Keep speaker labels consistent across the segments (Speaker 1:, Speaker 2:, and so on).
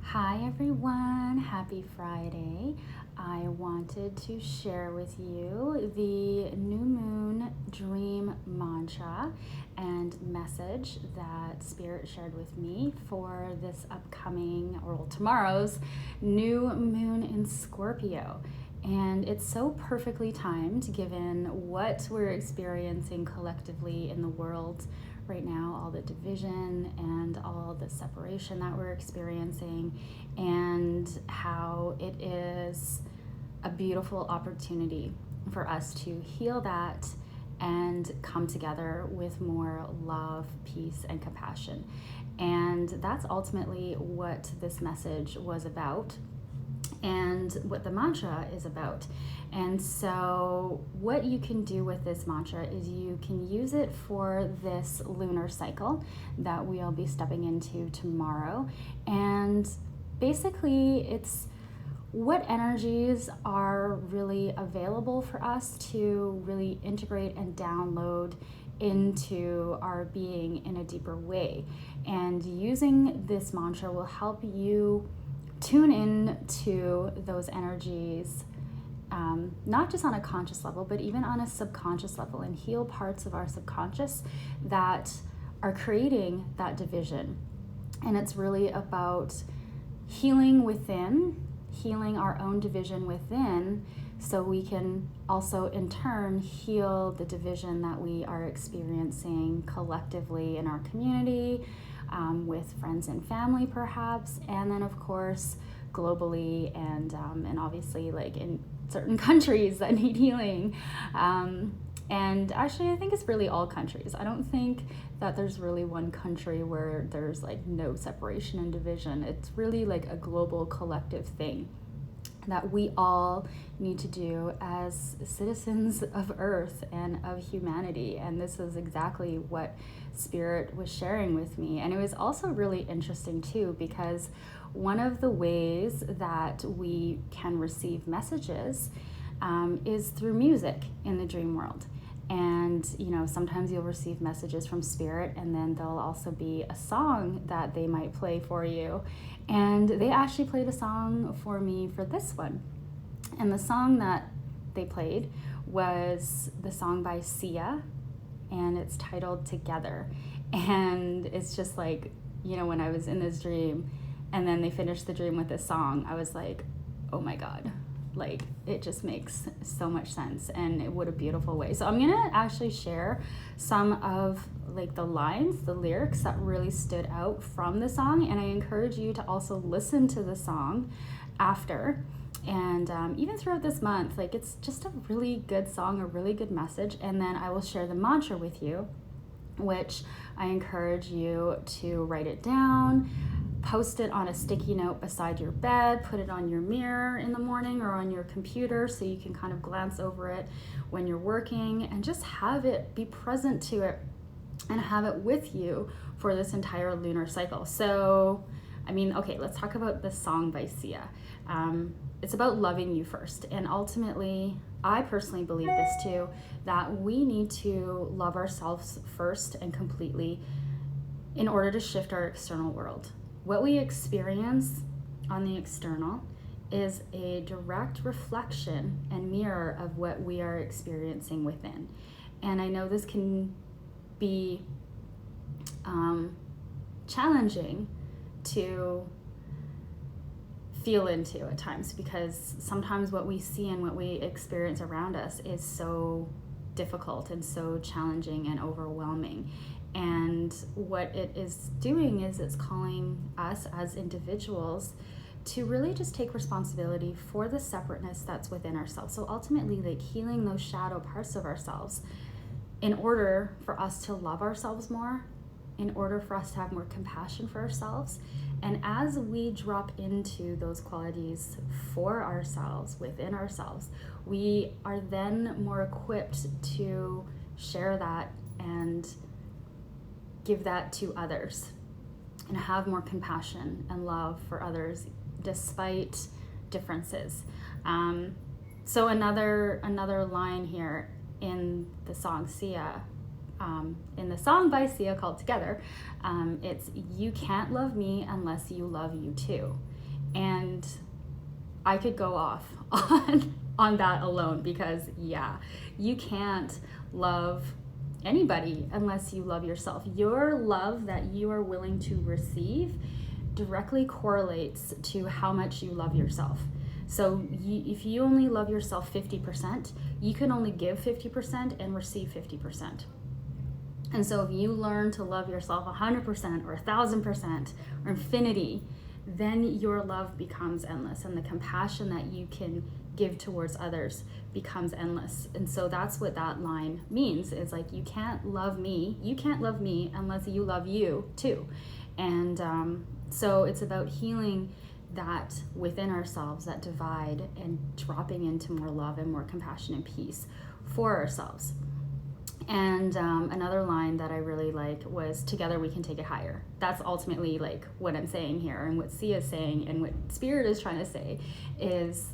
Speaker 1: Hi everyone, happy Friday. I wanted to share with you the new moon dream mantra and message that Spirit shared with me for this upcoming, or tomorrow's, new moon in Scorpio. And it's so perfectly timed given what we're experiencing collectively in the world right now, all the division and all the separation that we're experiencing, and how it is a beautiful opportunity for us to heal that and come together with more love, peace, and compassion. And that's ultimately what this message was about and what the mantra is about. And so what you can do with this mantra is you can use it for this lunar cycle that we'll be stepping into tomorrow. And basically it's what energies are really available for us to really integrate and download into our being in a deeper way. And using this mantra will help you tune in to those energies, not just on a conscious level, but even on a subconscious level, and heal parts of our subconscious that are creating that division. And it's really about healing within, healing our own division within, so we can also in turn heal the division that we are experiencing collectively in our community, with friends and family perhaps, and then of course globally, and obviously like in certain countries that need healing. And actually I think it's really all countries. I don't think that there's really one country where there's like no separation and division. It's really like a global collective thing that we all need to do as citizens of Earth and of humanity. And this is exactly what Spirit was sharing with me. And it was also really interesting too, because one of the ways that we can receive messages is through music in the dream world. And sometimes you'll receive messages from Spirit, and then there'll also be a song that they might play for you. And they actually played a song for me for this one. And the song that they played was the song by Sia, and it's titled Together. And it's just like, when I was in this dream and then they finished the dream with this song, I was like, oh my God. Like, it just makes so much sense, and what a beautiful way. So I'm gonna actually share some of like the lines, the lyrics that really stood out from the song, and I encourage you to also listen to the song after, and even throughout this month. Like, it's just a really good song, a really good message. And then I will share the mantra with you, which I encourage you to write it down, post it on a sticky note beside your bed, put it on your mirror in the morning or on your computer so you can kind of glance over it when you're working, and just have it, be present to it, and have it with you for this entire lunar cycle. So, okay, let's talk about the song by Sia. It's about loving you first. And ultimately, I personally believe this too, that we need to love ourselves first and completely in order to shift our external world. What we experience on the external is a direct reflection and mirror of what we are experiencing within. And I know this can be challenging to feel into at times, because sometimes what we see and what we experience around us is so difficult and so challenging and overwhelming. And what it is doing is it's calling us as individuals to really just take responsibility for the separateness that's within ourselves. So ultimately, like, healing those shadow parts of ourselves in order for us to love ourselves more, in order for us to have more compassion for ourselves. And as we drop into those qualities for ourselves, within ourselves, we are then more equipped to share that and give that to others, and have more compassion and love for others despite differences. So another line here in the song Sia in the song by Sia called Together, it's "You can't love me unless you love you too." And I could go off on that alone, because yeah, you can't love anybody unless you love yourself. Your love that you are willing to receive directly correlates to how much you love yourself. So if you only love yourself 50%, you can only give 50% and receive 50%. And so if you learn to love yourself 100% or 1,000% or infinity, then your love becomes endless, and the compassion that you can give towards others becomes endless. And so that's what that line means. It's like, you can't love me unless you love you too. And so it's about healing that within ourselves, that divide, and dropping into more love and more compassion and peace for ourselves. And another line that I really like was, "Together we can take it higher." That's ultimately like what I'm saying here, and what Sia is saying, and what Spirit is trying to say is,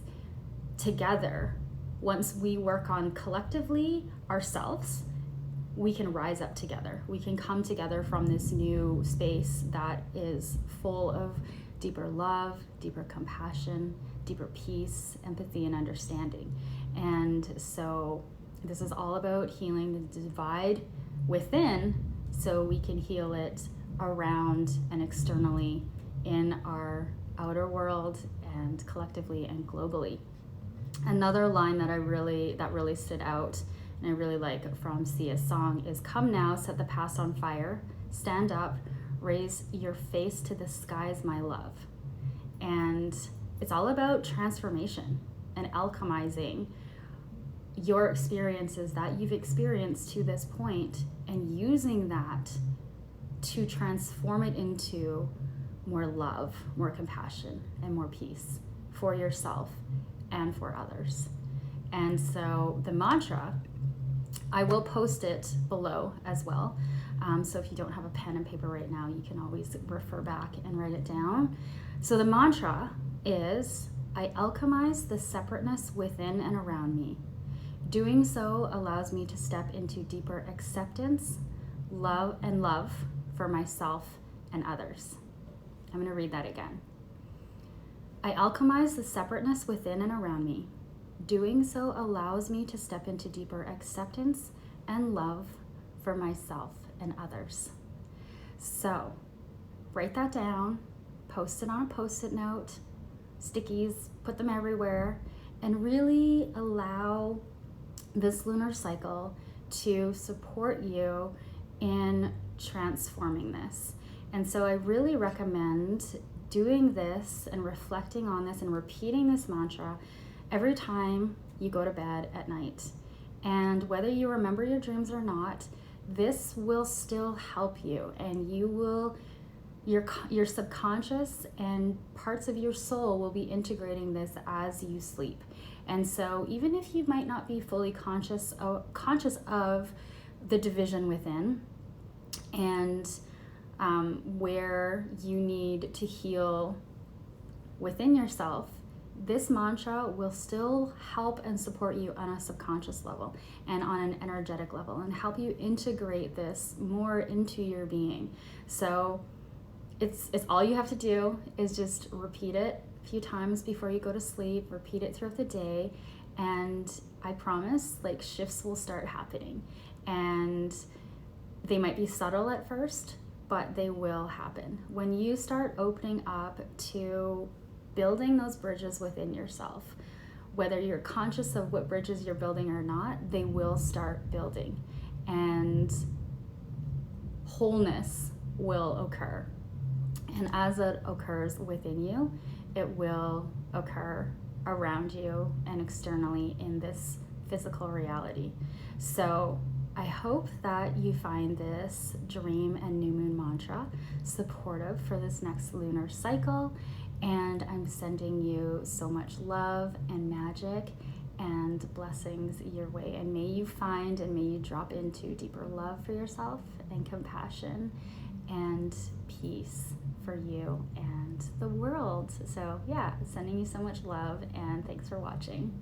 Speaker 1: together, once we work on collectively ourselves, we can rise up together. We can come together from this new space that is full of deeper love, deeper compassion, deeper peace, empathy, and understanding. And so this is all about healing the divide within, so we can heal it around and externally in our outer world, and collectively and globally. Another line that really stood out, and I really like, from Sia's song is, "Come now, set the past on fire, stand up, raise your face to the skies, my love." And it's all about transformation and alchemizing your experiences that you've experienced to this point, and using that to transform it into more love, more compassion, and more peace for yourself and for others. And so the mantra, I will post it below as well. So if you don't have a pen and paper right now, you can always refer back and write it down. So the mantra is, "I alchemize the separateness within and around me. Doing so allows me to step into deeper acceptance, love for myself and others." I'm going to read that again. "I alchemize the separateness within and around me. Doing so allows me to step into deeper acceptance and love for myself and others." So write that down, post it on a Post-it note, stickies, put them everywhere, and really allow this lunar cycle to support you in transforming this. And so I really recommend doing this and reflecting on this and repeating this mantra every time you go to bed at night. And whether you remember your dreams or not, this will still help you, and your subconscious and parts of your soul will be integrating this as you sleep. And so even if you might not be fully conscious of the division within, and where you need to heal within yourself, this mantra will still help and support you on a subconscious level and on an energetic level, and help you integrate this more into your being. So it's all you have to do is just repeat it a few times before you go to sleep, repeat it throughout the day, and I promise, like, shifts will start happening. And they might be subtle at first, but they will happen. When you start opening up to building those bridges within yourself, whether you're conscious of what bridges you're building or not, they will start building, and wholeness will occur. And as it occurs within you, it will occur around you and externally in this physical reality. So I hope that you find this dream and new moon mantra supportive for this next lunar cycle. And I'm sending you so much love and magic and blessings your way. And may you find and may you drop into deeper love for yourself and compassion and peace for you and the world. So yeah, sending you so much love, and thanks for watching.